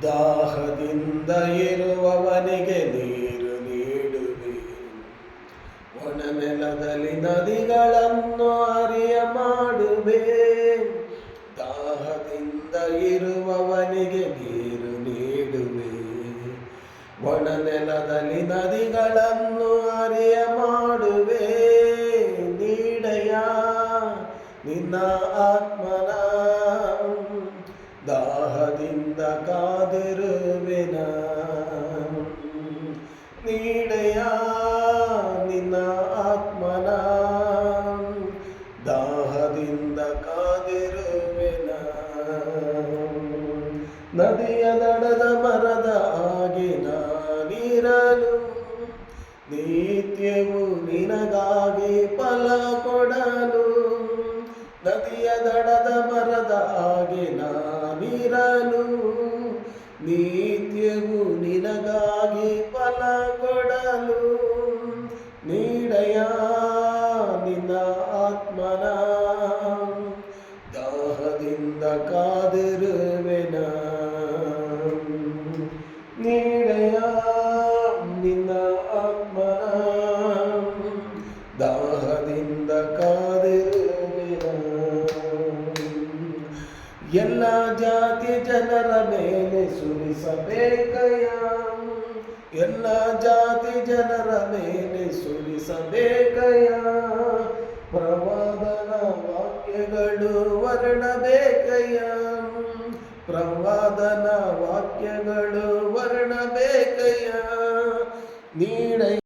ದಾಹದಿಂದ ಇರುವವನಿಗೆ ನೀರು ನೀಡುವೆ, ಒಣ ನೆಲದಲ್ಲಿ ನದಿಗಳನ್ನು ಹರಿಯ ಮಾಡುವೆ. ದಾಹದಿಂದ ಇರುವವನಿಗೆ ನೀರು ನೀಡುವೆ, ಒಣ ನೆಲದಲ್ಲಿ ನದಿಗಳನ್ನು ಹರಿಯ ಮಾಡುವೆ. ನೀಡೆಯ ನಿನ್ನ ಆತ್ಮನ, ದಾಹದಿಂದ ಕಾದಿರುವೆನ. ನೀಡೆಯ ನಿನ್ನ ಆತ್ಮನ, ದಾಹದಿಂದ ಕಾದಿರುವೆನ. ನದಿಯ ದಡದ ಮರದ ಹಾಗೆ ನಾನಿರಲು, ನಿತ್ಯವೂ ನಿನಗಾಗಿ ಫಲ ಕೊಡಲು. ನದಿಯ ದಡದ ಮರದ ಹಾಗೆ ನಾನಿರಲು, ನಿತ್ಯವೂ ನಿನಗಾಗಿ ಫಲ ಕೊಡಲು. ನೀಡೆಯ ನಿನ್ನ ಆತ್ಮನ, ದಾಹದಿಂದ ಕಾದಿರುವೆನ. ನೀಡೆಯ ನಿನ್ನ ಆತ್ಮನ, ದಾಹದಿಂದ ಕಾದಿರುವೆನ. ಎಲ್ಲ ಜಾತಿ ಜನರ ಮೇಲೆ ಸುರಿಸಬೇಕಯ್ಯ, ಎಲ್ಲ ಜಾತಿ ಜನರ ಮೇಲೆ ಸುರಿಸಬೇಕಯ್ಯ.